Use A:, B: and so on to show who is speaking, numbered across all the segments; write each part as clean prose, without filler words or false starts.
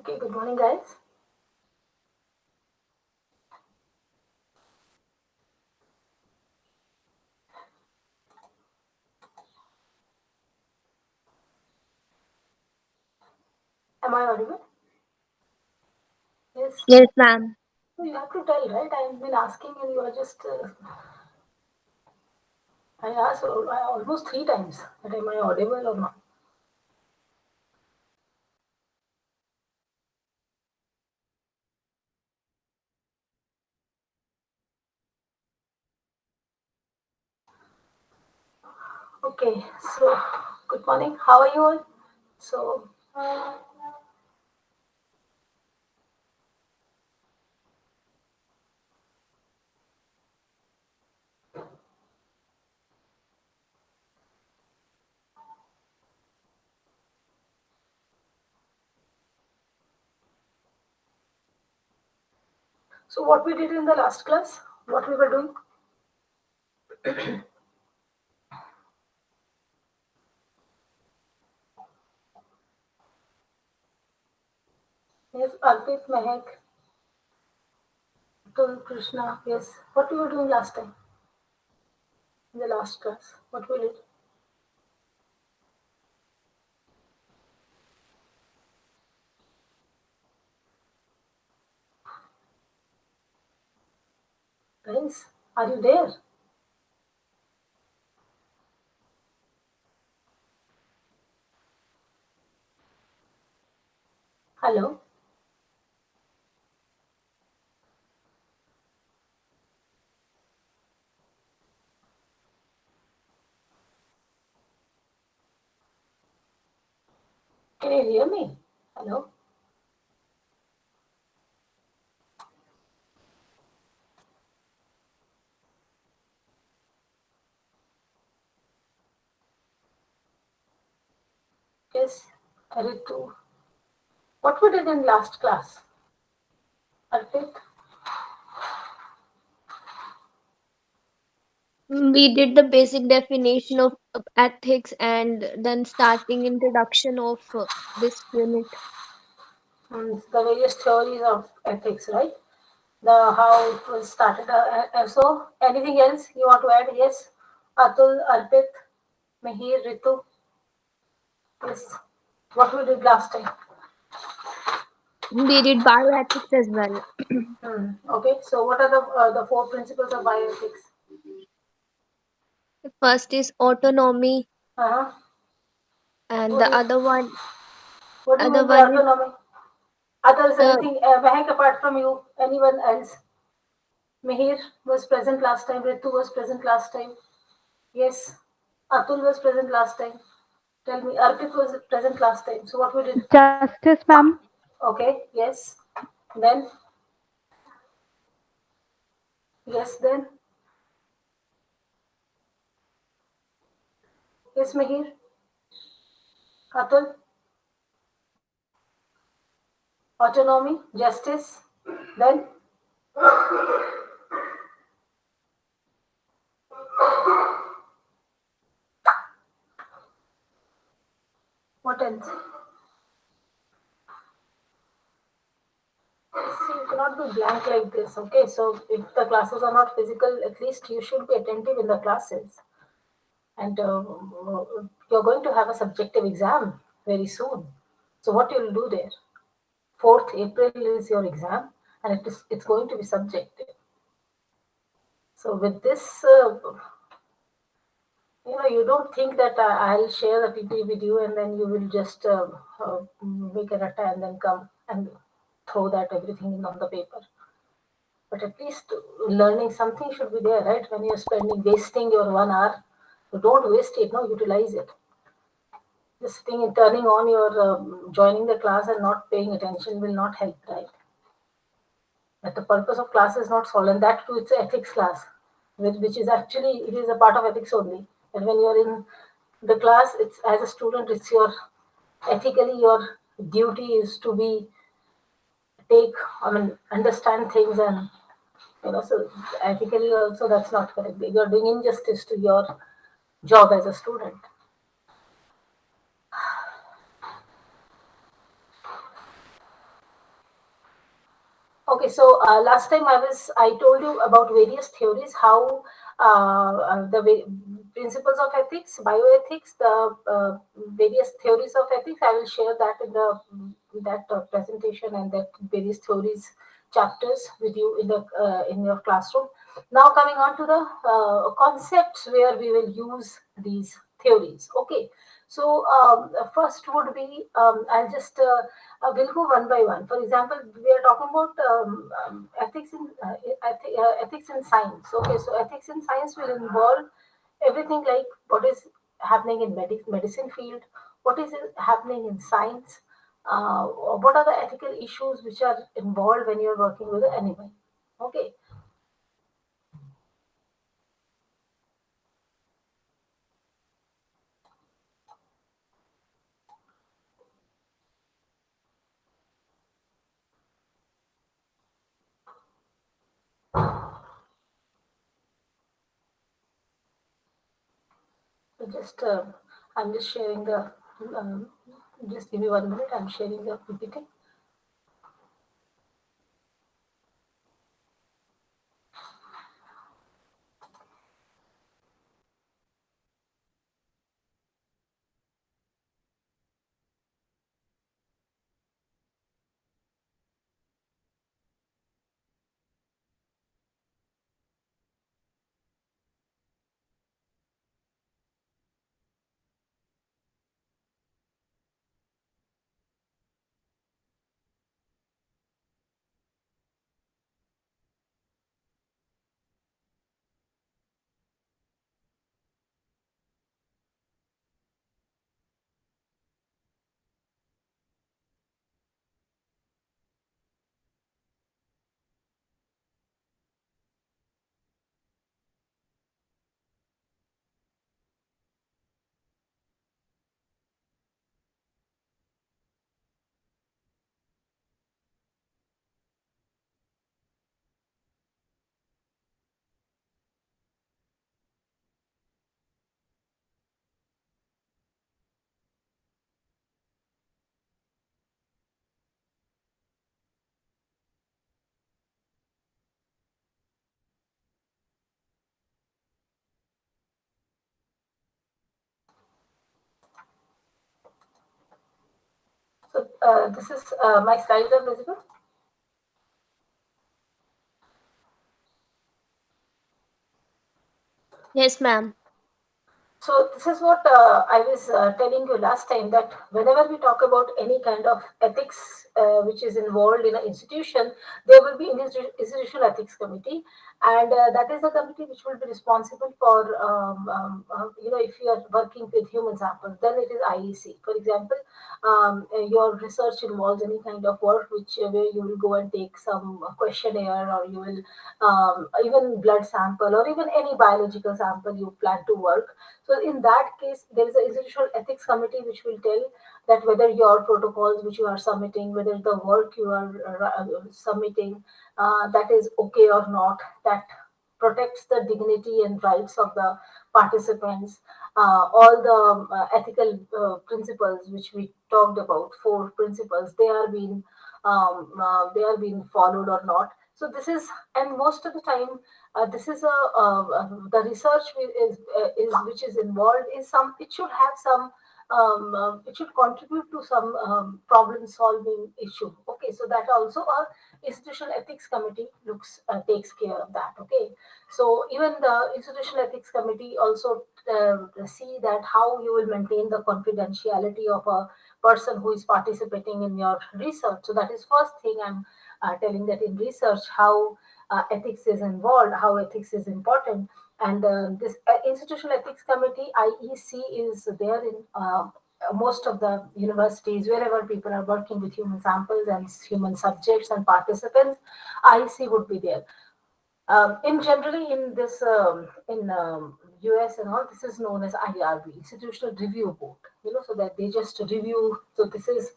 A: Okay, good morning, guys. Am I audible? Yes.
B: Yes, ma'am.
A: So you have to tell, right? I've been asking and you are just. I asked almost three times that am I audible or not. Okay, so good morning. How are you all? So, so what we did in the last class, what we were doing. Yes, Arpit, Mehak, Tul, Krishna. Yes, what we were doing last time in the last class. What we did. Guys, are you there? Hello. Can you hear me? Hello. Yes, Ritu. What we did in last class? Arpit.
B: We did the basic definition of ethics and then starting introduction of this unit.
A: The various theories of ethics, right? The how it was started. So, anything else you want to add? Yes, Atul, Arpit, Mihir, Ritu. Yes, what we did last time.
B: We did bioethics as well.
A: Okay, so what are the four principles of bioethics?
B: First is autonomy,
A: Uh-huh.
B: and
A: What
B: the
A: is what do you
B: other
A: mean by
B: one is
A: autonomy? Others,
B: the
A: anything? Mehak, apart from you, anyone else? Mihir was present last time. Ritu was present last time. Yes, Atul was present last time. Tell me, Arpit was present last time. So what we did?
C: Justice, ma'am.
A: Okay, yes. Then, yes, then. Yes, Mihir, Atul, autonomy, justice. Then, what else? See, you cannot be blank like this. Okay, so if the classes are not physical, at least you should be attentive in the classes. And you're going to have a subjective exam very soon. So what you'll do there? 4th April is your exam, and it's going to be subjective. So with this, you don't think that I'll share the PPT with you and then you will just make an atta and then come and throw that everything in on the paper. But at least learning something should be there, right? When you're spending wasting your 1 hour, you don't waste it, no, utilize it. Just sitting and turning on your joining the class and not paying attention will not help, right? But the purpose of class is not solved, and that too it's an ethics class, which is actually it is a part of ethics only. And when you're in the class, it's as a student, it's your ethically your duty is to be take I mean understand things and so ethically also that's not correct. You're doing injustice to your job as a student. Okay, so last time I told you about various theories, how principles of ethics, bioethics, the various theories of ethics. I will share that in the that presentation and that various theories chapters with you in your classroom. Now coming on to the concepts where we will use these theories. Okay, so first would be I'll just we'll go one by one. For example, we are talking about ethics in science. Okay, so ethics in science will involve everything like what is happening in medicine field, what is happening in science, what are the ethical issues which are involved when you are working with an animal. Okay, so just I'm just sharing the. Um, just give me 1 minute. I'm sharing the PPT. So this is my slides are visible.
B: Yes, ma'am.
A: So this is what I was telling you last time, that whenever we talk about any kind of ethics which is involved in an institution, there will be an institutional ethics committee, and that is the committee which will be responsible for if you are working with human samples, then it is IEC. For example, your research involves any kind of work which where you will go and take some questionnaire, or you will even blood sample, or even any biological sample you plan to work. So in that case, there is an institutional ethics committee which will tell that whether your protocols which you are submitting, whether the work you are submitting, that is okay or not, that protects the dignity and rights of the participants. All the ethical principles which we talked about, four principles, they are being followed or not. So this is, and most of the time this is the research is which is involved is some, it should have some it should contribute to some problem solving issue. Okay, so that also a institutional ethics committee looks takes care of that. Okay, so even the institutional ethics committee also see that how you will maintain the confidentiality of a person who is participating in your research. So that is first thing I'm telling, that in research how ethics is involved, how ethics is important. And this institutional ethics committee, IEC, is there in most of the universities wherever people are working with human samples and human subjects and participants. IEC would be there. In generally in this in US and all, this is known as IRB, Institutional Review Board. So that they just review. So this is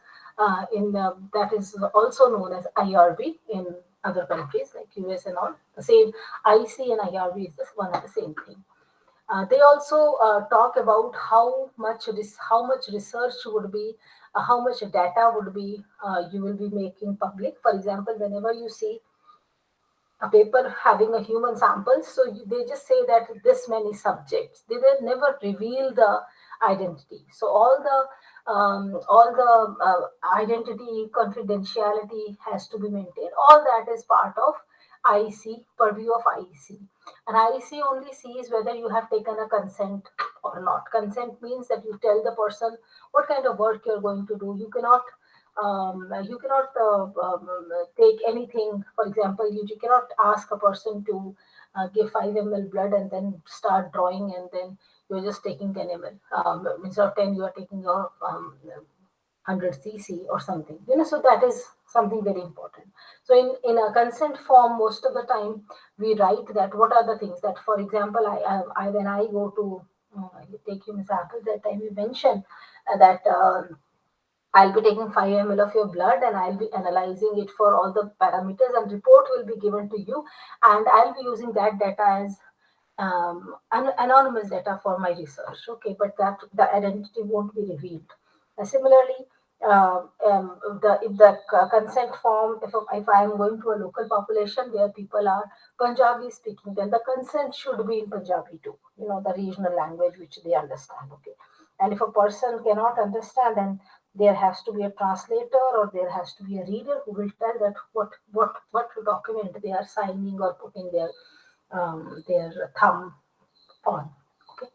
A: in that is also known as IRB in other countries like US and all. The same IC and IRB is this one and the same thing. They also talk about how much research would be, how much data would be you will be making public. For example, whenever you see a paper having a human sample, so they just say that this many subjects. They will never reveal the identity. So all the identity confidentiality has to be maintained. All that is part of IEC, purview of IEC. And IEC only sees whether you have taken a consent or not. Consent means that you tell the person what kind of work you're going to do. You cannot take anything. For example, you cannot ask a person to give 5 ml blood and then start drawing, and then you're just taking 10 ml. Instead of 10, you are taking your 100 cc or something. So that is something very important. So in a consent form, most of the time we write that what are the things that, for example, I when I go to take human samples, that time we mention that. I'll be taking 5 ml of your blood and I'll be analyzing it for all the parameters, and report will be given to you, and I'll be using that data as anonymous data for my research. Okay, but that the identity won't be revealed. Similarly, if the consent form, if I am going to a local population where people are Punjabi speaking, then the consent should be in Punjabi too. The regional language which they understand. Okay, and if a person cannot understand, then there has to be a translator or there has to be a reader who will tell that what document they are signing or putting their thumb on. Okay.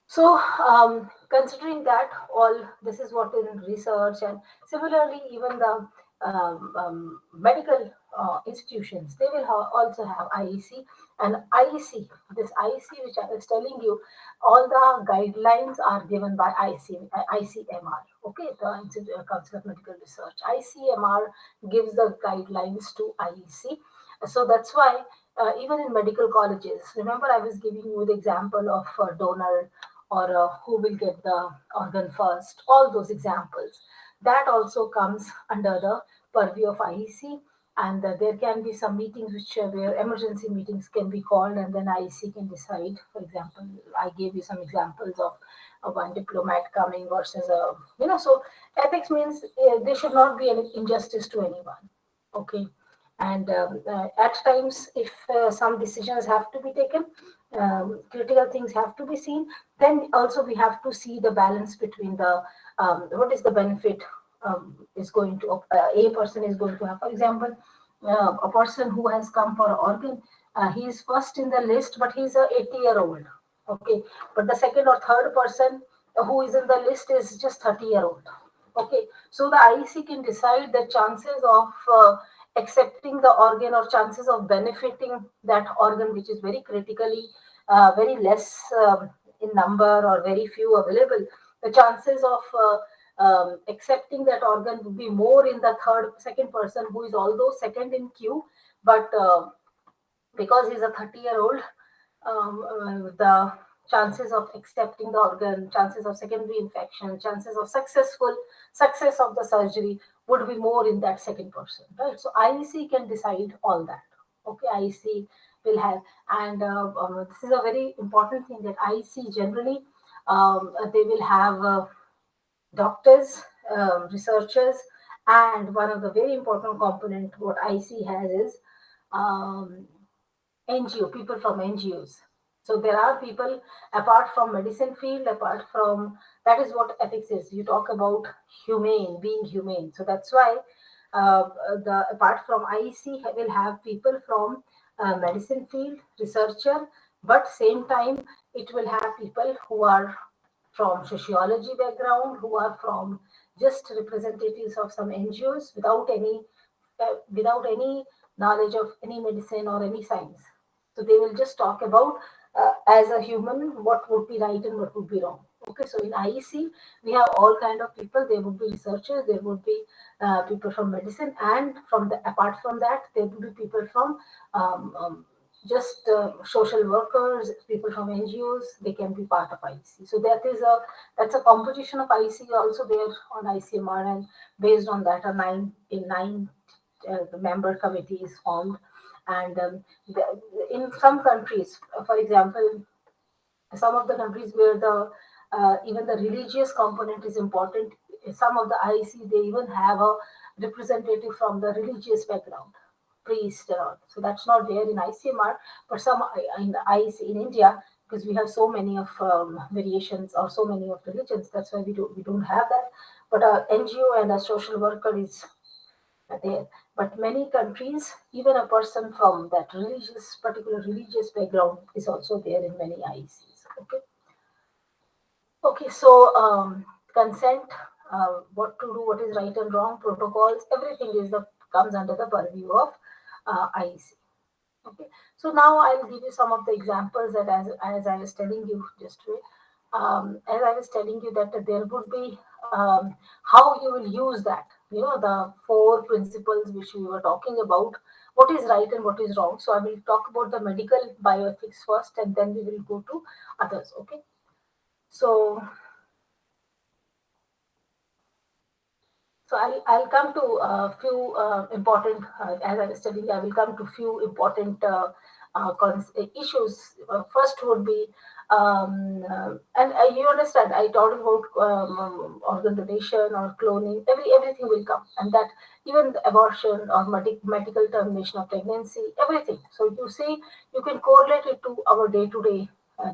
A: So, considering that all this is what in research, and similarly, even the medical institutions, they will also have IEC. And IEC, this IEC, which I was telling you, all the guidelines are given by ICMR. Okay, the Council of Medical Research. ICMR gives the guidelines to IEC. So that's why even in medical colleges, remember I was giving you the example of donor or who will get the organ first, all those examples. That also comes under the purview of IEC, and there can be some meetings where emergency meetings can be called, and then IEC can decide. For example, I gave you some examples of one diplomat coming versus so ethics means there should not be any injustice to anyone. Okay. And at times, if some decisions have to be taken, critical things have to be seen, then also we have to see the balance between the what is the benefit is going to a person is going to have. For example, a person who has come for an organ, he is first in the list, but he's a 80-year-old. Okay, but the second or third person who is in the list is just 30-year-old. Okay, so the IEC can decide the chances of accepting the organ or chances of benefiting that organ, which is very critically, very less in number or very few available. The chances of accepting that organ would be more in the second person who is although second in queue, but because he's a 30-year-old, the chances of accepting the organ, chances of secondary infection, chances of success of the surgery would be more in that second person, right? So IEC can decide all that. Okay, IEC will have, and this is a very important thing that IEC generally they will have doctors, researchers, and one of the very important component what IEC has is um, NGO, people from NGOs. So there are people apart from medicine field, apart from that is what ethics is. You talk about humane, being humane. So that's why the apart from IEC will have people from medicine field, researcher, but same time it will have people who are from sociology background, who are from just representatives of some NGOs without any knowledge of any medicine or any science. So they will just talk about as a human what would be right and what would be wrong. Okay, so in IEC we have all kind of people. There would be researchers, there would be people from medicine, and from the apart from that, there would be people from just social workers, people from NGOs. They can be part of IEC. So that's a composition of IEC also there on ICMR, and based on that, a nine member committee is formed. And in some countries, for example, some of the countries where the even the religious component is important, some of the IEC they even have a representative from the religious background. priest and all. So that's not there in ICMR, but some in IC in India, because we have so many of variations or so many of religions. That's why we don't have that. But a NGO and a social worker is there. But many countries, even a person from that particular religious background is also there in many IECs. Okay. Okay, so consent, what to do, what is right and wrong, protocols, everything comes under the purview of IEC. Okay, so now I'll give you some of the examples that as I was telling you just today, as I was telling you that there would be how you will use that, the four principles which we were talking about, what is right and what is wrong. So I will talk about the medical bioethics first and then we will go to others. Okay, so I'll come to a few important, as I was telling you, I will come to few important issues. First would be, and you understand, I talked about organ donation or cloning, everything will come, and that even the abortion or medical termination of pregnancy, everything. So you see, you can correlate it to our day-to-day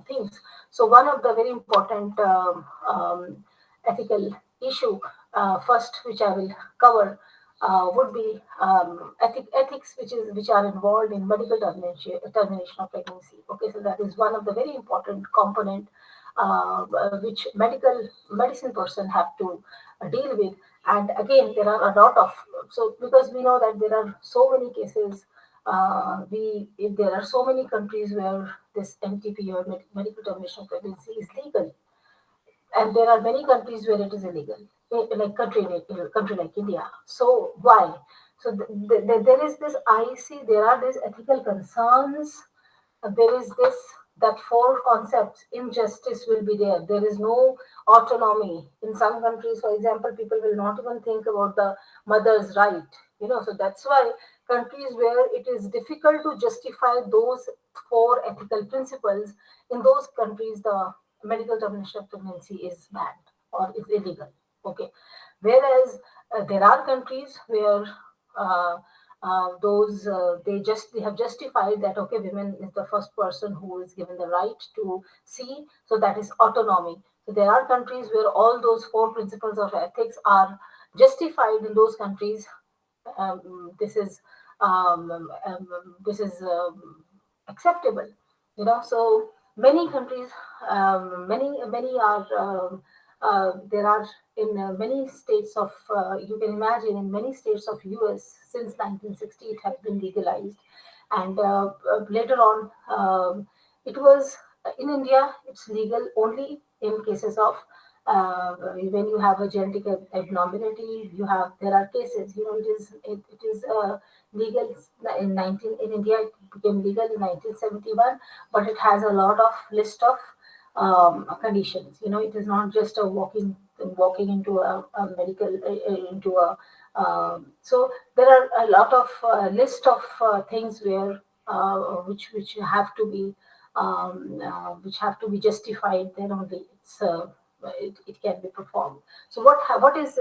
A: things. So one of the very important ethical issue first, which I will cover, would be ethics, which are involved in medical termination of pregnancy. Okay, so that is one of the very important component which medicine person have to deal with. And again, there are a lot of, so because we know that there are so many cases. There are so many countries where this MTP or medical termination of pregnancy is legal, and there are many countries where it is illegal, like country like India. So why? So there is this IC. There are these ethical concerns. There is this that four concepts. Injustice will be there. There is no autonomy in some countries. For example, people will not even think about the mother's right. So that's why countries where it is difficult to justify those four ethical principles, in those countries the medical termination of pregnancy is banned or is illegal. Okay, whereas there are countries where uh, they have justified that, okay, women is the first person who is given the right to see, so that is autonomy. So there are countries where all those four principles of ethics are justified. In those countries, this is acceptable. So many countries, many are there are in many states of, you can imagine, in many states of US since 1960 it has been legalized. And later on, it was in India it's legal only in cases of when you have a genetic abnormality. There are cases, it is legal in India. It became legal in 1971, but it has a lot of list of conditions. It is not just a walking into a medical into a so there are a lot of list of things where which have to be which have to be justified. Then only it can be performed. So what is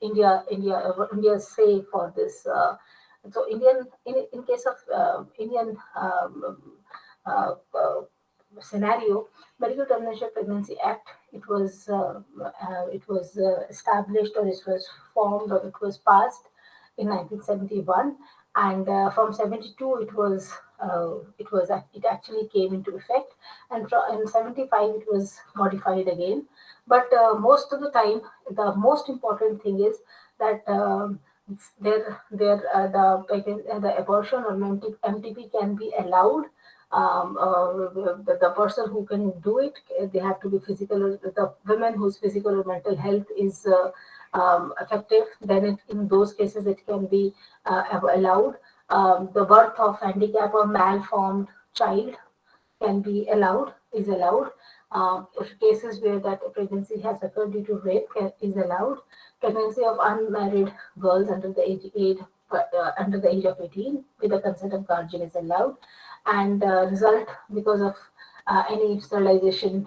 A: India's say for this? So in case of Indian uh, scenario, Medical Termination of Pregnancy Act, it was established, or it was formed, or it was passed in 1971, and from 72 it actually came into effect, and in 75 it was modified again. But most of the time, the most important thing is that the abortion or MTP can be allowed. The person who can do it, they have to be the women whose physical or mental health is effective, then in those cases it can be allowed. The birth of handicap or malformed child can be allowed, is allowed. If cases where that pregnancy has occurred due to rape is allowed. Pregnancy of unmarried girls under the age of 18 with the consent of guardian is allowed, and result because of any sterilization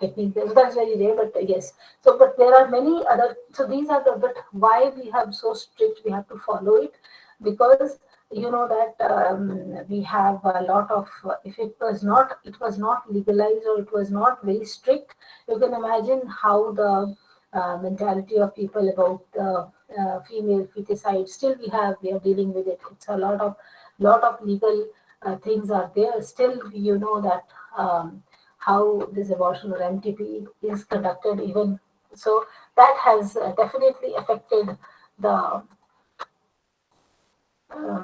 A: technique. So that's very rare, but yes. So, but there are many other. So these are the. But why we have so strict? We have to follow it because you know that we have a lot of if it was not legalized or it was not very strict, you can imagine how the mentality of people about the female feticide, still we are dealing with it. It's a lot of legal things are there. Still, you know that how this abortion or MTP is conducted, even so, that has definitely affected the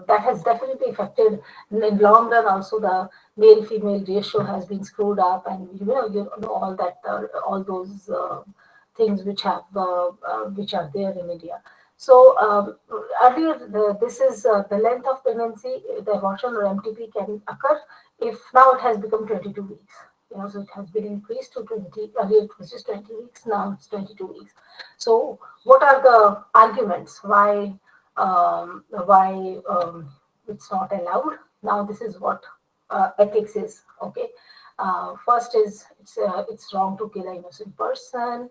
A: that has definitely affected in long run. Also, the male female ratio has been screwed up, and you know all that all those things which are there in India. So earlier, this is the length of pregnancy, the abortion or MTP can occur if now it has become 22 weeks. So it has been increased to 20. Earlier it was just 20 weeks. Now it's 22 weeks. So what are the arguments why it's not allowed? Now this is what ethics is. Okay, first is it's wrong to kill an innocent person.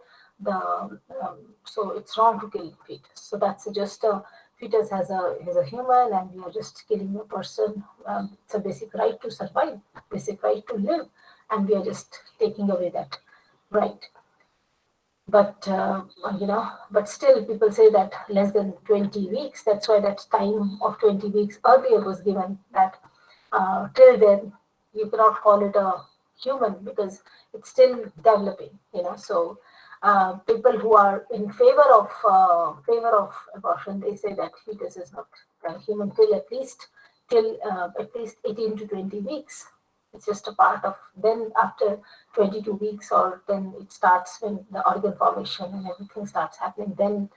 A: So it's wrong to kill fetus. So that's just a fetus as a human, and we are just killing a person. It's a basic right to survive, basic right to live, and we are just taking away that right. But still people say that less than 20 weeks, that's why that time of 20 weeks earlier was given, that till then you cannot call it a human because it's still developing. So people who are in favor of abortion, they say that fetus is not human till at least 18 to 20 weeks. It's just a part of, then after 22 weeks, or then it starts when the organ formation and everything starts happening, then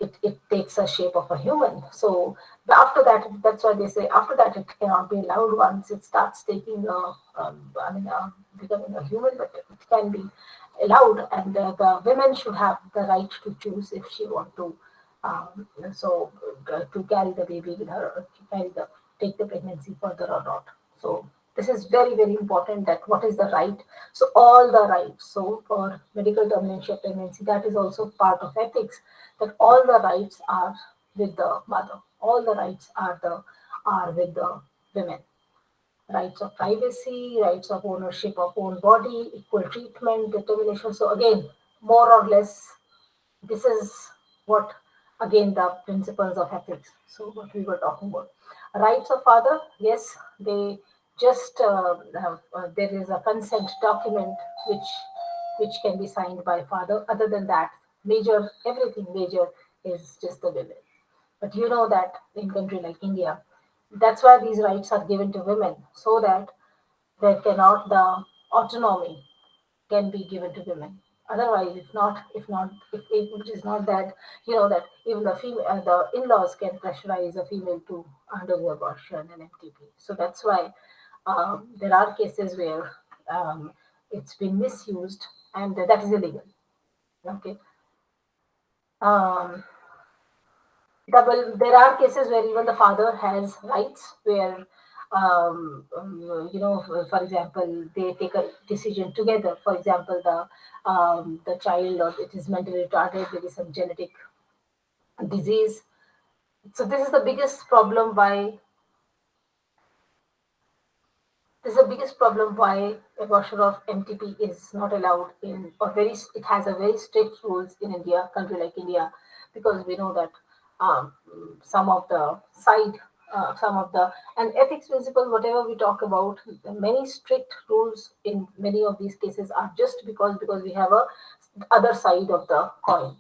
A: it takes a shape of a human. So but after that, that's why they say after that it cannot be allowed. Once it starts taking becoming a human, but it can be allowed, and the women should have the right to choose if she want to to carry the baby with her, or to take the pregnancy further or not. So this is very, very important, that what is the right. So all the rights. So for medical termination of pregnancy, that is also part of ethics, that all the rights are with the mother. All the rights are with the women. Rights of privacy, rights of ownership of own body, equal treatment, determination. So again, more or less, this is what, again, the principles of ethics. So what we were talking about, rights of father, yes, they just there is a consent document which can be signed by father. Other than that, major, everything major is just the women. But you know that in country like India, that's why these rights are given to women, so that there cannot the autonomy can be given to women. Otherwise, if it is not that, that even the in-laws can pressurize a female to undergo abortion and MTP. So that's why there are cases where it's been misused, and that is illegal. Okay. Um, there are cases where even the father has rights, where for example, they take a decision together. For example, the child, or it is mentally retarded, there is some genetic disease. So this is the biggest problem why abortion of MTP is not allowed in, or it has a very strict rules in India, country like India, because we know that um, some of the side, some of the and ethics principles, whatever we talk about, many strict rules in many of these cases are just because we have a other side of the coin.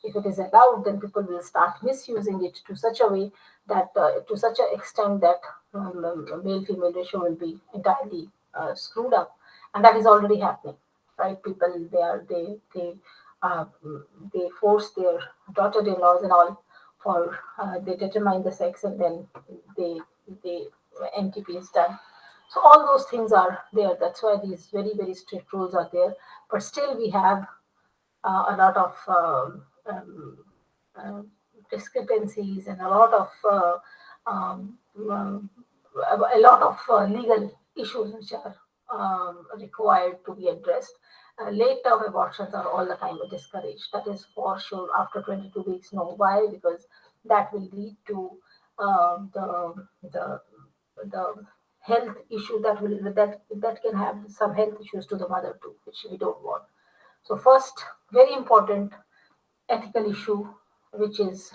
A: If it is allowed, then people will start misusing it to such a way that to such an extent that male female ratio will be entirely screwed up, and that is already happening, right? People, uh, they force their daughter-in-laws and all, for they determine the sex, and then they they MTP is done. So all those things are there. That's why these very, very strict rules are there. But still, we have a lot of uh, discrepancies, and a lot of a lot of legal issues which are required to be addressed. Late term abortions are all the time discouraged. That is for sure. After 22 weeks, no. Why? Because that will lead to the the health issue that can have some health issues to the mother too, which we don't want. So first, very important ethical issue which is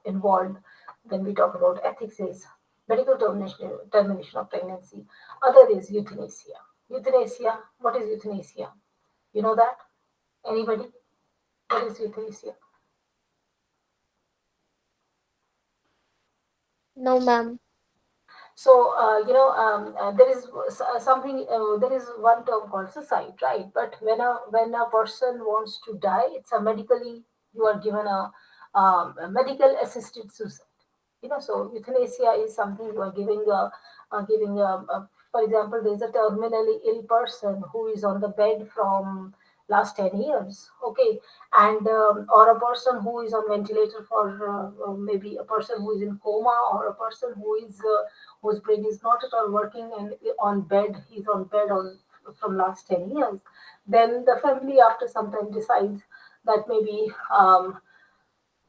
A: involved when we talk about ethics is medical termination of pregnancy. Other is euthanasia. Euthanasia. What is euthanasia? You know that? Anybody? What is euthanasia?
B: No, ma'am.
A: So there is something. There is one term called suicide, right? But when a person wants to die, it's a medically you are given a medical assisted suicide. So euthanasia is something you are giving for example, there is a terminally ill person who is on the bed from last 10 years, okay, and or a person who is on ventilator for maybe a person who is in coma, or a person whose brain is not at all working and he's on bed from last 10 years. Then the family after some time decides that maybe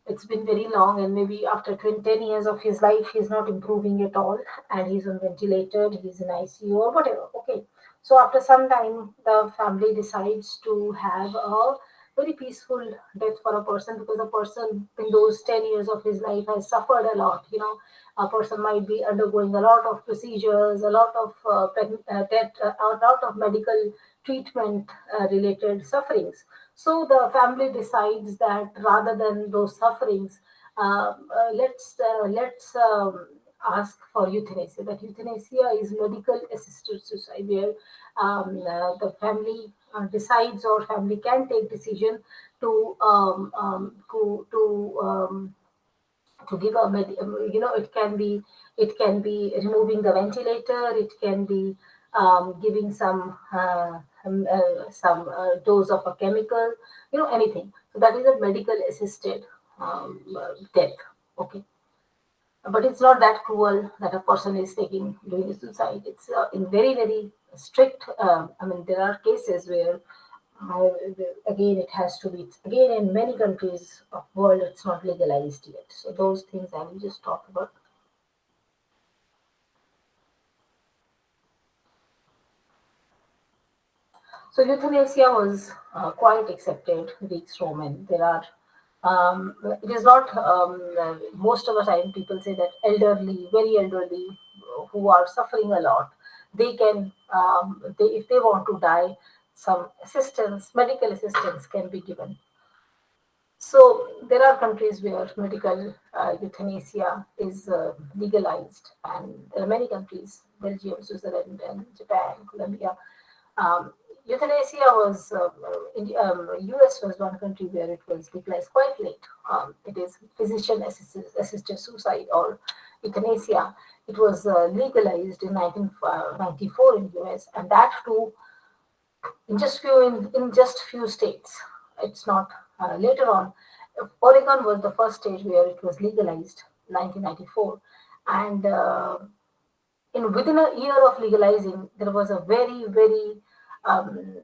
A: it's been very long, and maybe after 20, 10 years of his life he's not improving at all, and he's on ventilator, he's in ICU or whatever, okay. So after some time the family decides to have a very peaceful death for a person, because a person in those 10 years of his life has suffered a lot. A person might be undergoing a lot of procedures, a lot of a lot of medical treatment related sufferings. So the family decides that rather than those sufferings, let's ask for euthanasia. That euthanasia is medical assisted suicide, where the family decides, or family can take decision to give a it can be removing the ventilator, it can be giving some dose of a chemical, anything. So that is a medical assisted death, okay. But it's not that cruel that a person is doing suicide. It's in very very strict. I mean, there are cases where again it has to be, again, in many countries of world it's not legalized yet. So those things I will just talk about. So euthanasia was quite accepted Greeks, Roman. There are it is not most of the time people say that elderly, very elderly, who are suffering a lot, they can they if they want to die, some assistance, medical assistance can be given. So there are countries where medical euthanasia is legalized, and there are many countries: Belgium, Switzerland, and Japan, Colombia. Um, Euthanasia was US was one country where it was legalized quite late. It is physician assisted suicide, or euthanasia. It was legalized in 1994 in US, and that too in just few states. It's not later on. Oregon was the first state where it was legalized, 1994, and in within a year of legalizing, there was a very very um,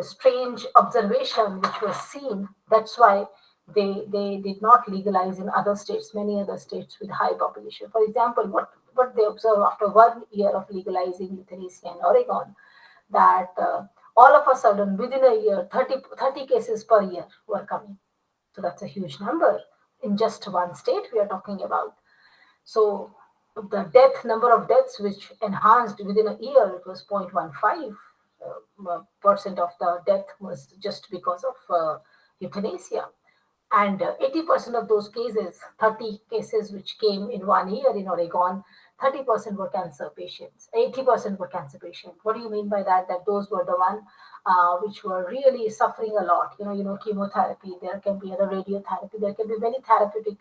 A: strange observation which was seen. That's why they did not legalize in other states, many other states with high population. For example, what they observed after 1 year of legalizing euthanasia in Oregon, that all of a sudden within a year 30 cases per year were coming. So that's a huge number in just one state we are talking about. So the number of deaths which enhanced within a year, it was 0.15 percent of the death was just because of euthanasia. And 80% of those cases, 30 cases which came in 1 year in Oregon, 30% were cancer patients, 80% were cancer patients. What do you mean by that? That those were the one which were really suffering a lot. Chemotherapy, there can be other radiotherapy, there can be many therapeutic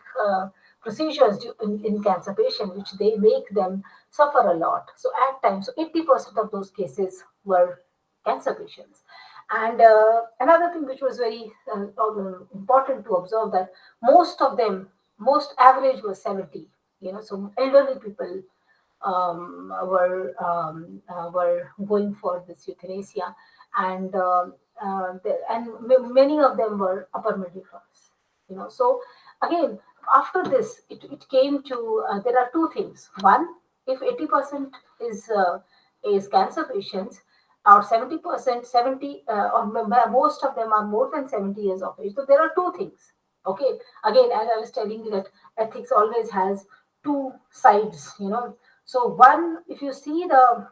A: procedures in cancer patients, which they make them suffer a lot. So at times, so 80% of those cases were cancer patients. And another thing which was very important to observe, that most of them, most average was 70. So elderly people were going for this euthanasia, and many of them were upper middle class. So again, after this, it came to there are two things. One, if 80% is cancer patients, or 70%, 70 or most of them are more than 70 years of age. So there are two things. Okay, again, as I was telling you that ethics always has two sides. So one, if you see the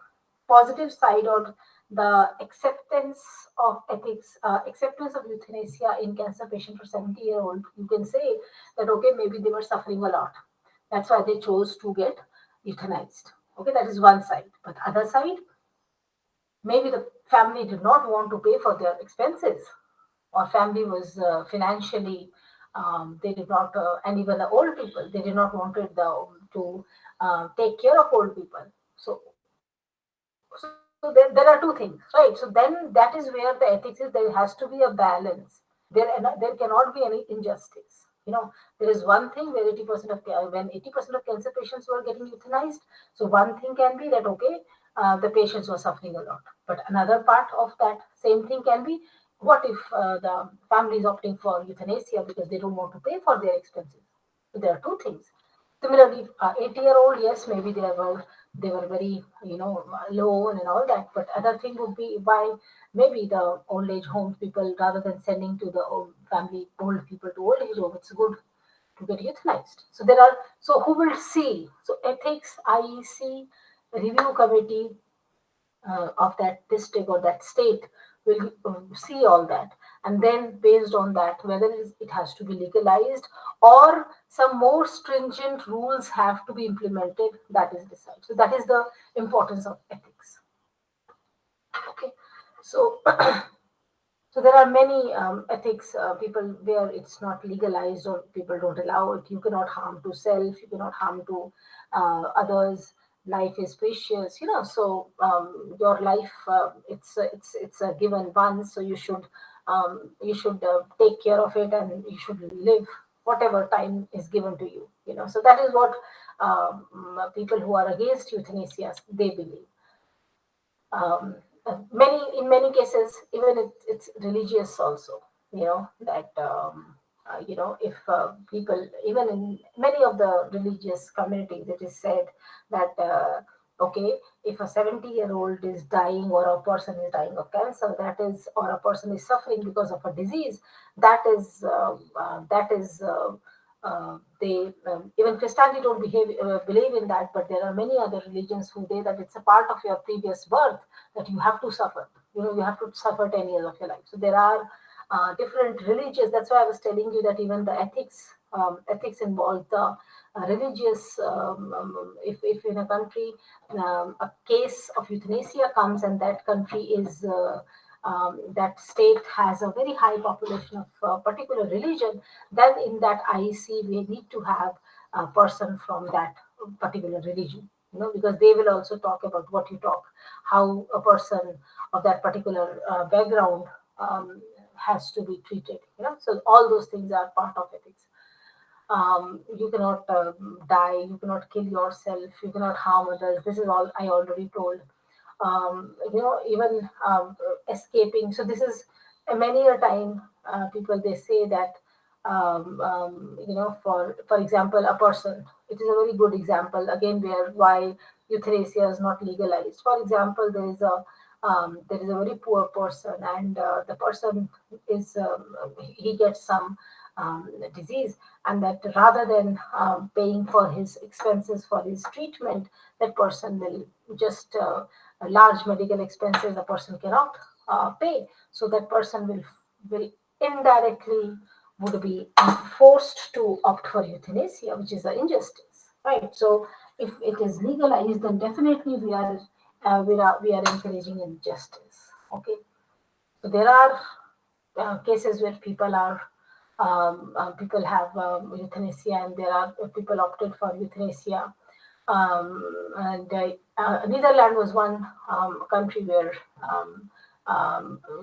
A: positive side or the acceptance of ethics, acceptance of euthanasia in cancer patient for 70-year-old, you can say that okay, maybe they were suffering a lot. That's why they chose to get euthanized. Okay, that is one side. But other side, maybe the family did not want to pay for their expenses, or family was financially, they did not, and even the old people, they did not wanted to take care of old people. So there are two things, right? So then that is where the ethics is. There has to be a balance. There cannot be any injustice. There is one thing where 80% of when 80% of cancer patients were getting euthanized. So one thing can be that okay, the patients were suffering a lot. But another part of that same thing can be, what if the family is opting for euthanasia because they don't want to pay for their expenses? So there are two things. Similarly, 80-year-old, yes, maybe they were very low and all that. But other thing would be why maybe the old age home people, rather than sending to the old family old people to old age home, it's good to get euthanized. So who will see? So ethics, IEC, review committee of that district or that state will see all that, and then based on that, whether it has to be legalized or some more stringent rules have to be implemented, that is decided. So that is the importance of ethics. Okay, so so there are many ethics people where it's not legalized or people don't allow it. You cannot harm to self, you cannot harm to others. Life is precious, so your life, it's a given once, so you should take care of it, and you should live whatever time is given to you. So that is what people who are against euthanasia, they believe. um, in many cases, even it's religious also. That if people, even in many of the religious communities, it is said that okay, if a 70-year-old is dying, or a person is dying of cancer, that is, or a person is suffering because of a disease, that is they even Christianity don't believe in that, but there are many other religions who say that it's a part of your previous birth, that you have to suffer. You have to suffer 10 years of your life. So there are different religions. That's why I was telling you that even the ethics involve the religious. If in a country a case of euthanasia comes, and that country is that state has a very high population of particular religion, then in that IEC we need to have a person from that particular religion. Because they will also talk about what you talk, how a person of that particular background has to be treated. So all those things are part of ethics. You cannot die, you cannot kill yourself, you cannot harm others. This is all I already told. Even escaping. So this is many a time people, they say that for example, a person. It is a very good example again where why euthanasia is not legalized. For example, there is a very poor person, and the person is he gets some disease, and that rather than paying for his expenses for his treatment, that person will just large medical expenses a person cannot pay. So that person will indirectly would be forced to opt for euthanasia, which is an injustice, right? So if it is legalized, then definitely we are encouraging injustice. Okay, so there are cases where people have euthanasia, and there are people opted for euthanasia. And Netherlands was one country where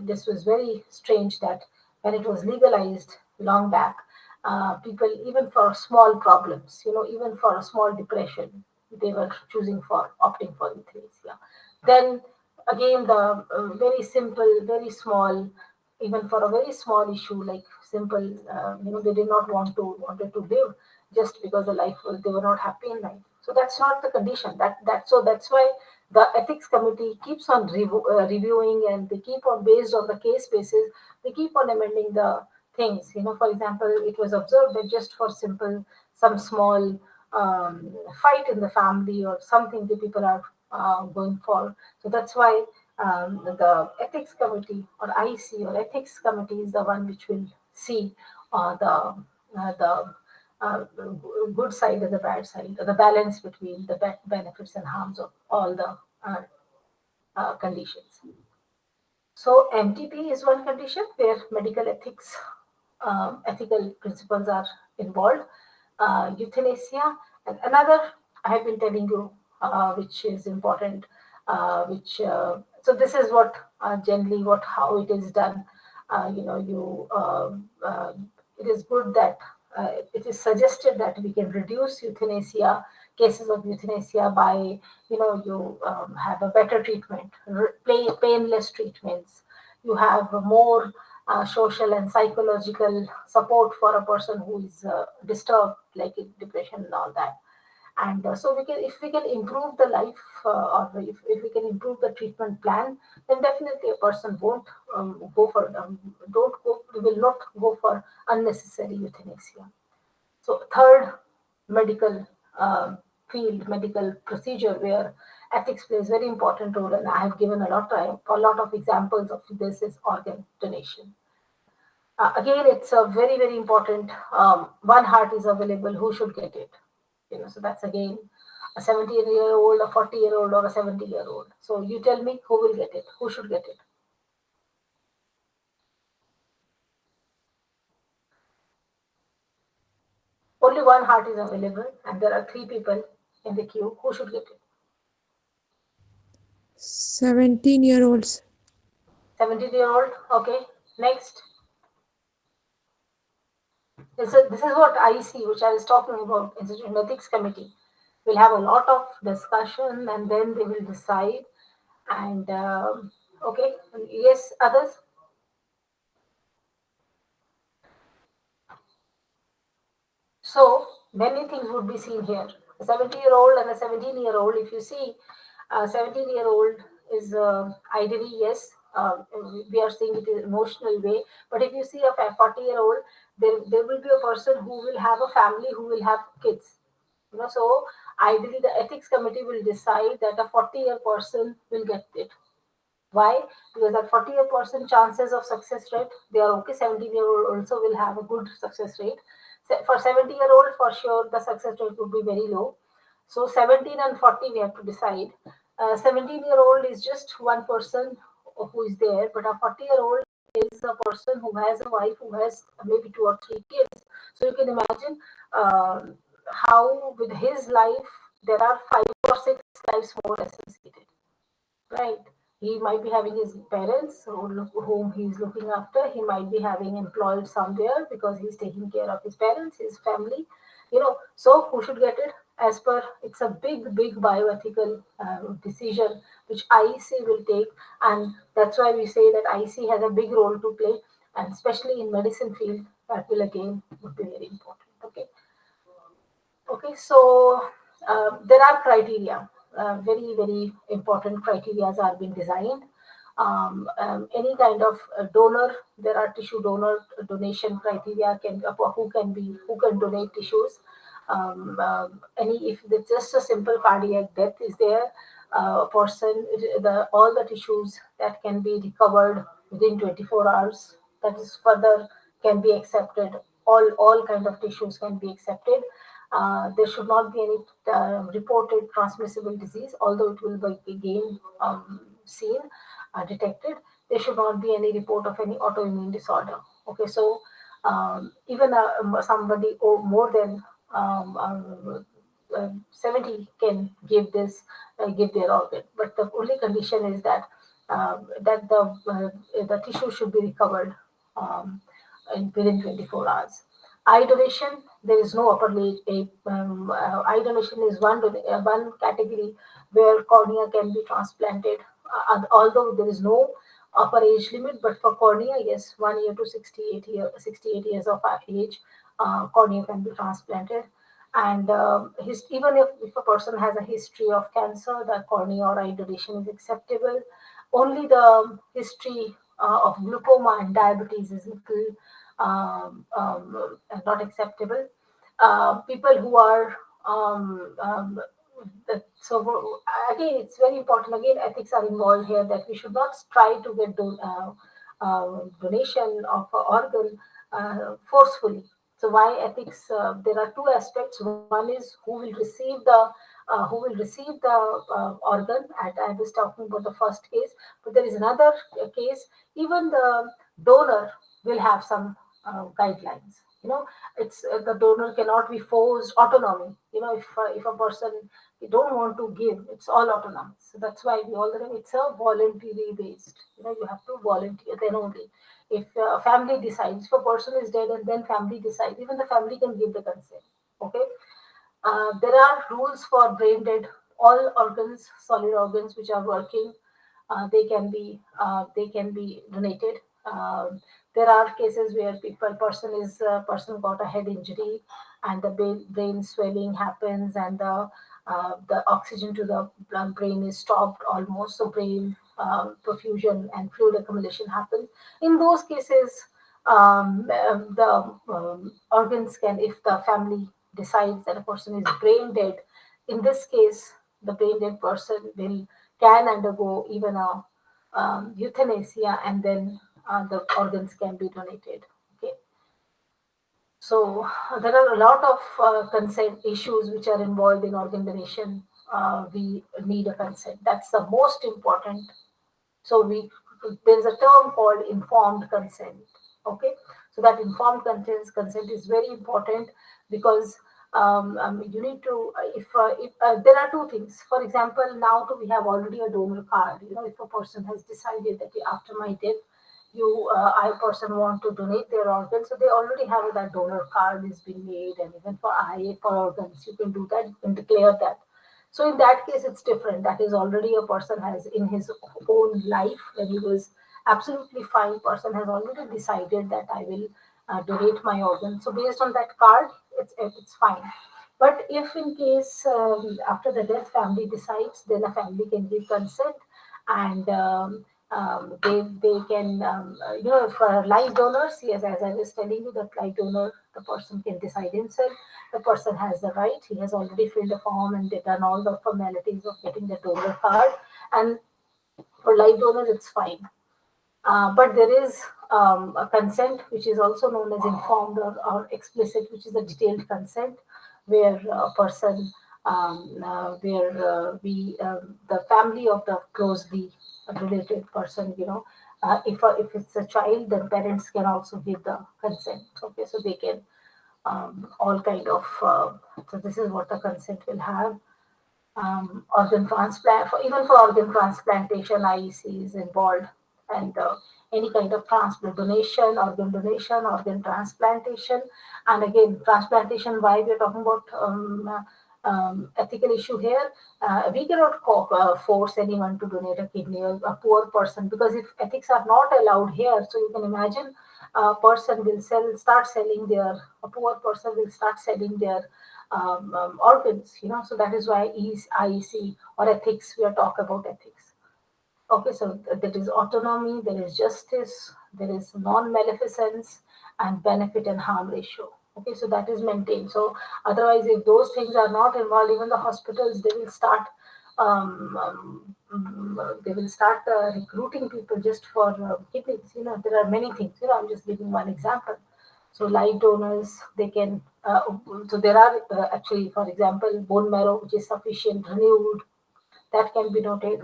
A: this was very strange, that when it was legalized long back, people, even for small problems, even for a small depression, they were choosing for opting for euthanasia. Then again, the very simple, very small even for a very small issue like simple, they did not wanted to live just because the life was, they were not happy in life. So that's not the condition. That's why the ethics committee keeps on reviewing, and they keep on, based on the case basis, they keep on amending the things. For example, it was observed that just for simple, some small fight in the family or something the people are going for. So that's why the ethics committee or IC or ethics committee is the one which will see the good side and the bad side, or the balance between the benefits and harms of all the conditions. So MTP is one condition where medical ethics, ethical principles are involved. Euthanasia, and another I have been telling you, which is important. Which So this is what generally what how it is done. You It is good that it is suggested that we can reduce euthanasia, cases of euthanasia, by you have a better treatment, painless treatments. You have more social and psychological support for a person who is disturbed, like in depression and all that. And so we can, if we can improve the life, or if we can improve the treatment plan, then definitely a person won't go for don't go will not go for unnecessary euthanasia. So third, medical field, medical procedure where ethics plays very important role, and I have given a lot of examples of this is organ donation. Again, it's a very very important. One heart is available. Who should get it? So that's again a 70-year-old, a 40-year-old, or a 70-year-old. So you tell me who will get it? Who should get it? Only one heart is available, and there are three people in the queue. Who should get it?
C: 17-year-olds.
A: 70-year-old. Okay. Next. This is what I see, which I was talking about. Institution Ethics Committee will have a lot of discussion, and then they will decide. And okay, yes, others. So many things would be seen here. A 70-year-old and a 17-year-old. If you see, a 17-year-old is ideally, yes, we are seeing it in emotional way. But if you see a 40-year-old, there will be a person who will have a family, who will have kids. So ideally, the ethics committee will decide that a 40-year person will get it. Why? Because that 40% chances of success rate, they are okay. 17-year-old also will have a good success rate. For 70-year-old, for sure, the success rate would be very low. So 17 and 40, we have to decide. 17-year-old is just one person who is there, but a 40-year-old is a person who has a wife, who has maybe two or three kids. So you can imagine how with his life there are 5 or 6 lives more associated, right? He might be having his parents whom he's looking after. He might be having employed somewhere because he's taking care of his parents, his family. So who should get it? As per, it's a big bioethical decision which IEC will take, and that's why we say that IEC has a big role to play, and especially in medicine field, that will again would be very important. Okay. Okay, so there are criteria, very important criteria are being designed. Any kind of donor, there are tissue donor donation criteria who can donate tissues. Any if it's just a simple cardiac death is there, a person all the tissues that can be recovered within 24 hours, that is further can be accepted. All kind of tissues can be accepted. There should not be any reported transmissible disease, although it will be again seen, detected. There should not be any report of any autoimmune disorder. Okay, so even somebody more than 70 can give their organ, but the only condition is that the tissue should be recovered um, within 24 hours. Eye donation, there is no upper age. Eye donation is one category where cornea can be transplanted, although there is no upper age limit, but for cornea, yes, 1 year to 68 years of age, cornea can be transplanted. And even if a person has a history of cancer, the cornea or eye donation is acceptable. Only the history of glaucoma and diabetes is little not acceptable. People who are so again, it's very important. Again, ethics are involved here, that we should not try to get donation of an organ forcefully. So why ethics? There are two aspects. One is who will receive the organ. I was talking about the first case, but there is another case. Even the donor will have some guidelines. It's the donor cannot be forced. Autonomy. If a person you don't want to give, it's all autonomous. So that's why we all it's a voluntary based. You have to volunteer, then only. If family decides, if a person is dead and then family decides, even the family can give the consent. Okay. There are rules for brain dead. All organs, solid organs which are working, they can be donated. There are cases where person got a head injury, and the brain swelling happens, and the oxygen to the brain is stopped almost, so brain perfusion and fluid accumulation happens. In those cases, the organs can, if the family decides that a person is brain dead, in this case, the brain dead person will can undergo even a euthanasia, and then the organs can be donated. Okay. So there are a lot of consent issues which are involved in organ donation. We need a consent. That's the most important. So there's a term called informed consent. Okay, so that informed consent is very important, because you need to if there are two things. For example, now we have already a donor card. If a person has decided that after my death, I person want to donate their organs, so they already have that donor card is being made, and even for eye for organs, you can do that. You can declare that. So in that case, it's different. That is already a person has in his own life, when he was absolutely fine. Person has already decided that I will donate my organ. So based on that card, it's fine. But if in case after the death family decides, then a family can give consent, and they can for live donors, yes, as I was telling you, that live donor, the person can decide himself. The person has the right. He has already filled a form and done all the formalities of getting the donor card. And for live donors, it's fine. But there is a consent which is also known as informed or explicit, which is a detailed consent, where a person, where the family of the closely related person, if it's a child, then parents can also give the consent. Okay, so they can all kind of. So this is what the consent will have. Organ transplant, even for organ transplantation, IEC is involved, and any kind of transplant donation, organ transplantation, and again transplantation. Why we are talking about ethical issue here? We cannot force anyone to donate a kidney, or a poor person, because if ethics are not allowed here, so you can imagine a person will start selling their a poor person will start selling their organs, so that is why IEC or ethics, we are talking about ethics. Okay, so there is autonomy, there is justice, there is non-maleficence, and benefit and harm ratio. Okay, so that is maintained. So otherwise, if those things are not involved, even the hospitals, they will start recruiting people just for kidneys. There are many things. I'm just giving one example. So live donors, they can. So there are actually, for example, bone marrow which is sufficient, renewed, that can be donated.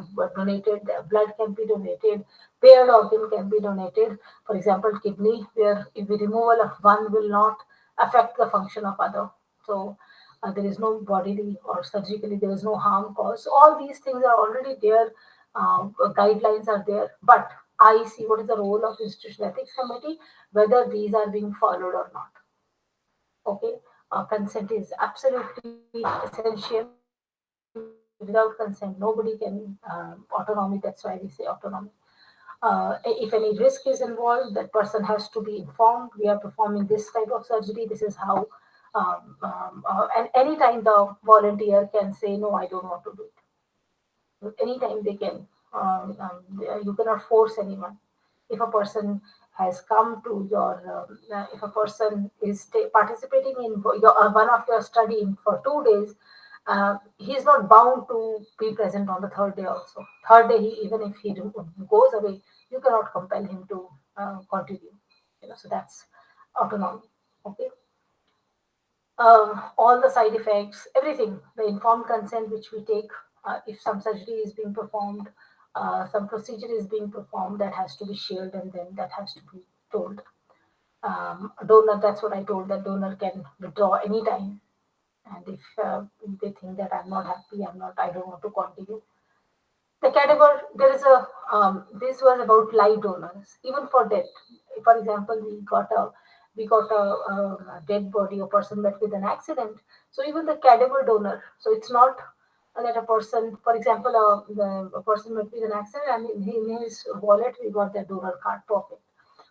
A: Blood can be donated. Paired organ can be donated. For example, kidney, where if the removal of one will not affect the function of other. So there is no bodily or surgically, there is no harm caused. So all these things are already there. Guidelines are there. But I see what is the role of Institutional Ethics Committee, whether these are being followed or not. Okay, consent is absolutely essential. Without consent, nobody can autonomy. That's why we say autonomy. If any risk is involved, that person has to be informed. We are performing this type of surgery. This is how. And anytime the volunteer can say, no, I don't want to do it. Anytime they can. You cannot force anyone. If a person has come to your, if a person is participating in one of your study for 2 days, he is not bound to be present on the third day also. Third day, even if he goes away, you cannot compel him to continue. So that's autonomy. Okay. All the side effects, everything, the informed consent which we take, if some surgery is being performed, some procedure is being performed, that has to be shared and then that has to be told. Donor, that's what I told, that donor can withdraw anytime. And if they think that I'm not happy, I don't want to continue. The cadaver, there is a, this was about live donors, even for death. For example, we got a dead body, a person met with an accident. So even the cadaver donor, so it's not that a person, for example, a person met with an accident and in his wallet we got the donor card, perfect.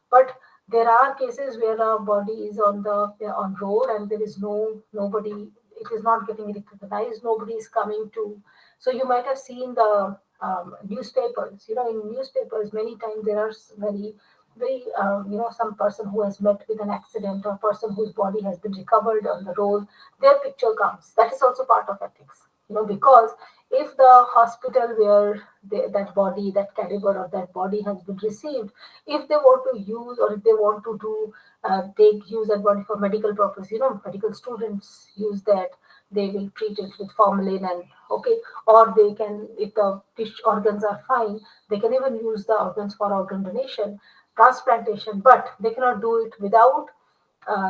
A: But there are cases where a body is on the on road and there is nobody, it is not getting recognized, nobody is coming to. So you might have seen the newspapers. In newspapers many times there are very some person who has met with an accident or person whose body has been recovered on the road, their picture comes. That is also part of ethics. Because if the hospital where that body, that caliber of that body has been received, if they want to use or if they want to do take use that body for medical purpose, medical students use that, they will treat it with formalin and okay, or they can, if the tissue organs are fine, they can even use the organs for organ donation, transplantation, but they cannot do it without,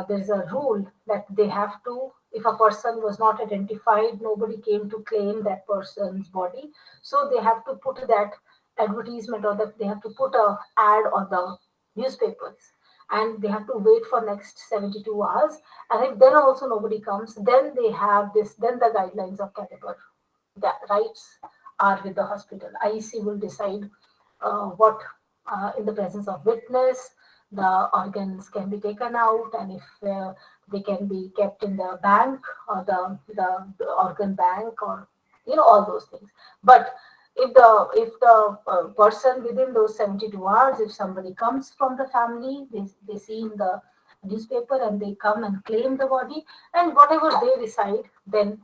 A: there's a rule that they have to, if a person was not identified, nobody came to claim that person's body, so they have to put that advertisement, or that they have to put a ad on the newspapers, and they have to wait for next 72 hours. And if then also nobody comes, then they have this, then the guidelines of caliber, the rights are with the hospital. IEC will decide what, in the presence of witness, the organs can be taken out, and if they can be kept in the bank, or the organ bank, or all those things. But if the person within those 72 hours, if somebody comes from the family, they see in the newspaper and they come and claim the body, and whatever they decide, then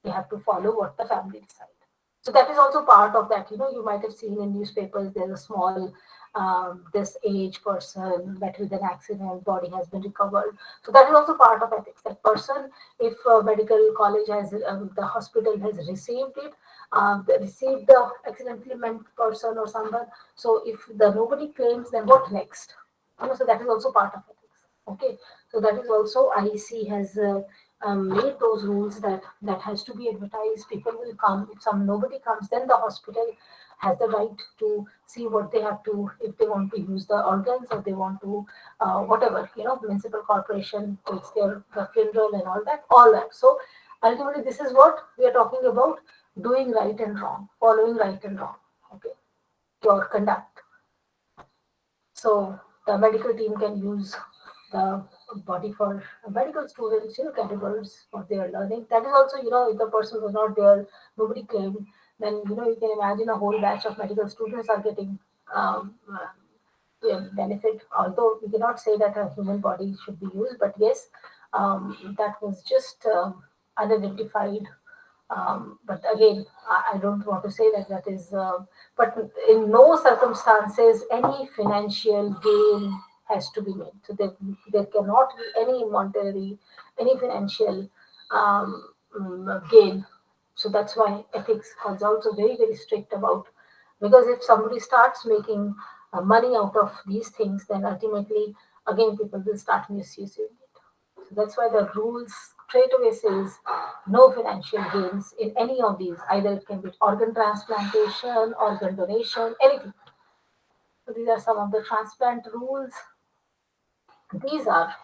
A: they have to follow what the family decide. So that is also part of that. You might have seen in newspapers, there's a small, this age person met with an accident, body has been recovered. So that is also part of ethics. That person, if medical college has, the hospital has received it, they received the accidentally meant person or someone. So if the nobody claims, then what next? So that is also part of ethics. Okay, so that is also IEC has made those rules that has to be advertised. People will come. If nobody comes, then the hospital has the right to see what they have to, if they want to use the organs, or they want to whatever, municipal corporation takes their the funeral and all that. So ultimately, this is what we are talking about: doing right and wrong, following right and wrong. Okay, your conduct. So the medical team can use the body for medical students, categories for their learning. That is also, if the person was not there, nobody claimed, then, you can imagine a whole batch of medical students are getting benefit. Although we cannot say that a human body should be used, but yes, that was just unidentified, but again, I don't want to say that is, but in no circumstances any financial gain has to be made. So there cannot be any monetary, any financial gain. So that's why ethics is also very, very strict about, because if somebody starts making money out of these things, then ultimately, again, people will start misusing it. So that's why the rules straight away says no financial gains in any of these. Either it can be organ transplantation, organ donation, anything. So these are some of the transplant rules. These are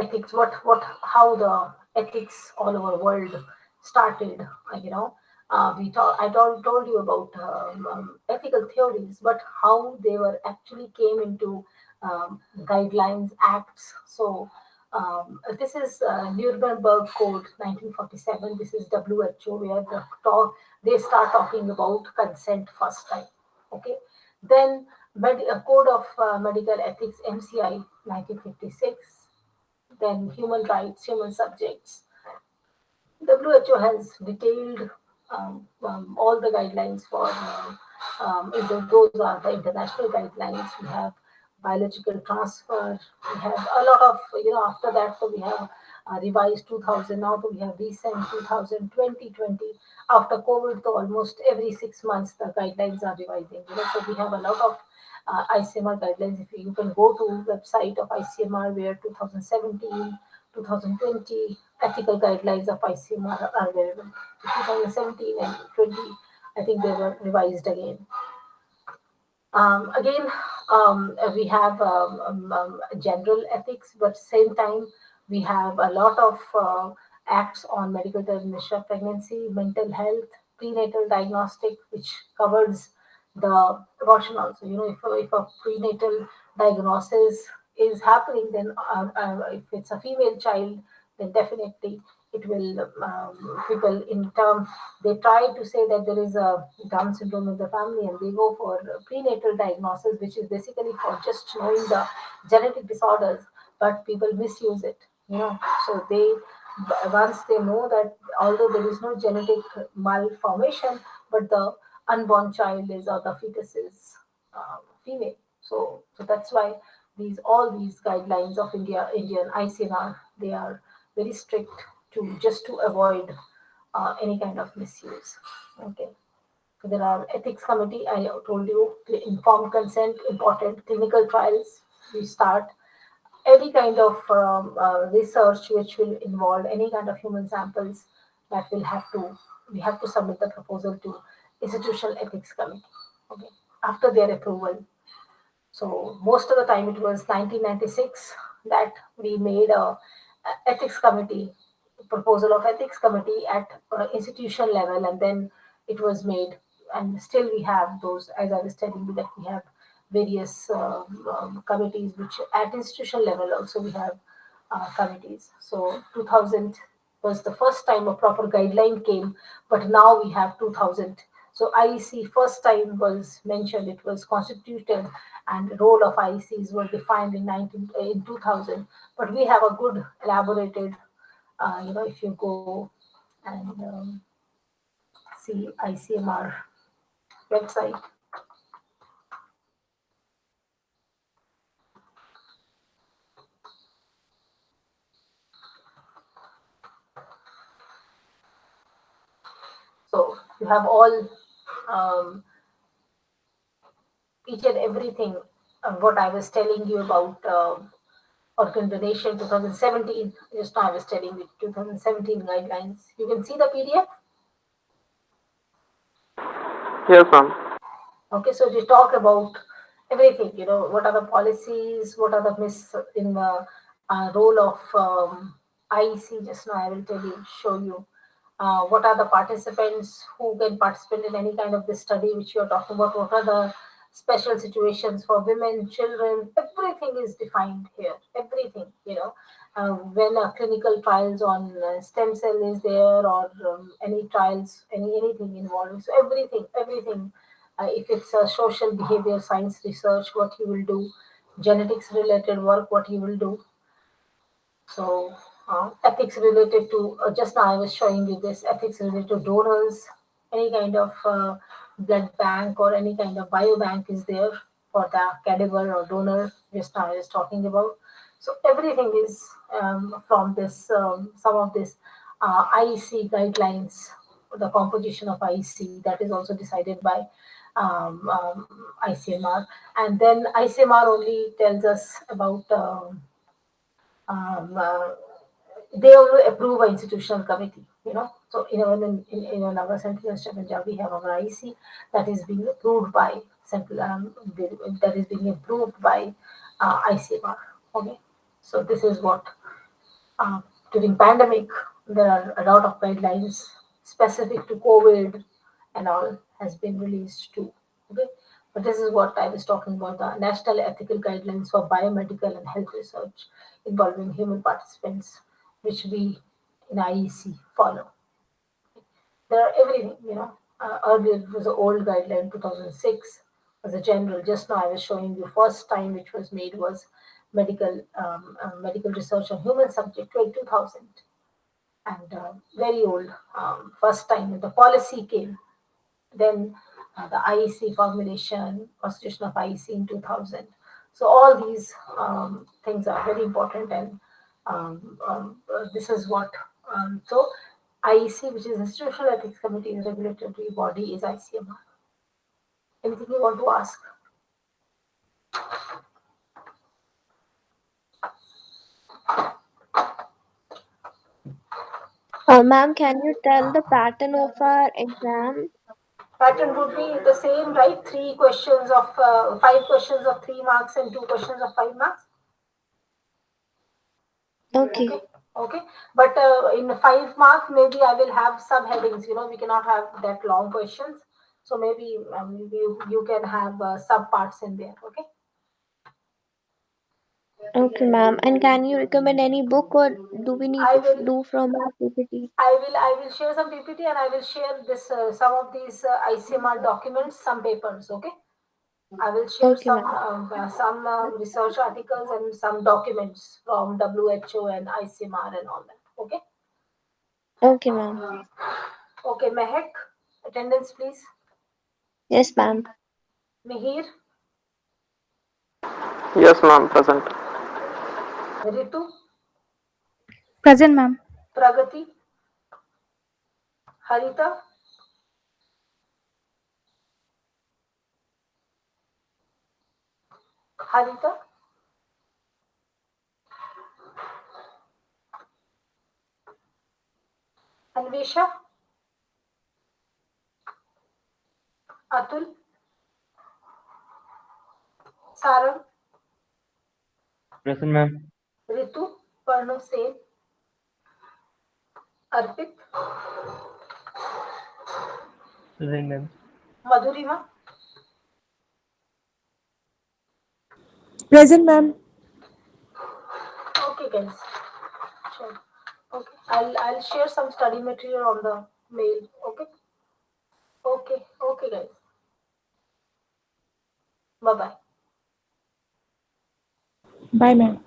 A: ethics. How the ethics all over world started. You know, I told you about ethical theories, but how they were actually came into guidelines, acts. So this is Nuremberg Code 1947. This is WHO, where they start talking about consent first time. Okay, then Code of Medical Ethics MCI 1956. Then human rights, human subjects, WHO has detailed all the guidelines for those are the international guidelines. We have biological transfer. We have a lot of after that. So we have revised 2000. Now we have recent 2020. After COVID, so almost every 6 months the guidelines are revising. So we have a lot of ICMR guidelines. If you can go to website of ICMR where 2017, 2020 ethical guidelines of ICMR are available. 2017 and 20, I think they were revised again. Again, we have general ethics, but same time we have a lot of acts on medical termination of pregnancy, mental health, prenatal diagnostic, which covers the abortion also. If a prenatal diagnosis is happening, then if it's a female child, then definitely it will people in term they try to say that there is a Down syndrome in the family, and they go for prenatal diagnosis, which is basically for just knowing the genetic disorders, but people misuse it. So once they know that although there is no genetic malformation, but the unborn child is or the fetus is female. So that's why all these guidelines of Indian ICNR, they are very strict to avoid any kind of misuse. Okay. So there are ethics committee. I told you informed consent important. Clinical trials. We start any kind of research which will involve any kind of human samples that will have to we have to submit the proposal to institutional ethics committee. Okay. After their approval, so most of the time it was 1996 that we made a ethics committee proposal of ethics committee at institution level, and then it was made, and still we have those. As I was telling you, that we have various committees which at institution level also we have committees. So 2000 was the first time a proper guideline came, but now we have 2000. So IEC first time was mentioned, it was constituted, and role of IECs were defined in 2000. But we have a good elaborated, if you go and see ICMR website. So you have all um, each and everything what I was telling you about organ donation 2017. Just now I was telling you 2017 guidelines. You can see the PDF.
D: Yes, ma'am.
A: Okay, so they talk about everything. What are the policies? What are the in the role of IEC? Just now I will tell you, show you. What are the participants who can participate in any kind of this study which you are talking about? What are the special situations for women, children? Everything is defined here. Everything, when clinical trials on stem cell is there, or any trials, anything involving. So everything. If it's a social behavior science research, what you will do, genetics related work, what you will do. So, ethics related to, just now I was showing you this, ethics related to donors, any kind of blood bank or any kind of biobank is there for the cadaver or donor, just now I was talking about. So, everything is from this, some of this IEC guidelines, the composition of IEC, that is also decided by ICMR. And then ICMR only tells us about. Um, uh, they only approve an institutional committee, So in our Central Western Punjab, we have our IC that is being approved by Central, that is being approved by ICMR. Okay, so this is what during pandemic there are a lot of guidelines specific to COVID and all has been released too. Okay, but this is what I was talking about, the National Ethical Guidelines for Biomedical and Health Research involving human participants, which we in IEC follow. There are everything, earlier it was an old guideline, 2006 was a general. Just now I was showing you first time which was made was medical research on human subject, 2000, and very old. First time when the policy came, then the IEC formulation, constitution of IEC in 2000. So all these things are very important, and this is what. So IEC, which is Institutional Ethics Committee, is regulatory body, is ICMR. Anything you want to ask?
B: Ma'am, can you tell the pattern of our exam?
A: Pattern would be the same, right? 5 questions of 3 marks and 2 questions of 5 marks.
B: Okay.
A: Okay. But in 5 mark, maybe I will have subheadings. We cannot have that long questions. So maybe you can have subparts in there. Okay.
B: Okay, ma'am. And can you recommend any book, or do we need
A: I
B: to
A: will.
B: do from our PPT?
A: I will share some PPT, and I will share this some of these ICMR documents, some papers. Okay. I will share
B: Okay, ma'am.
A: some research articles and some documents from WHO and ICMR and all that. Okay.
B: Okay, ma'am.
A: Okay, Mehak, attendance please.
B: Yes, ma'am.
A: Mihir,
D: Yes, ma'am. Present.
A: Ritu,
E: Present, ma'am.
A: Pragati, Harita, Harita, Anvesha, Atul, Sarang,
F: Present, ma'am.
A: Ritu, Parno Sen, Arpit,
F: Present, ma'am.
A: Madhurima.
C: Present, ma'am.
A: Okay, guys. Sure. Okay, I'll share some study material on the mail. Okay. Okay, guys. Bye bye.
C: Bye, ma'am.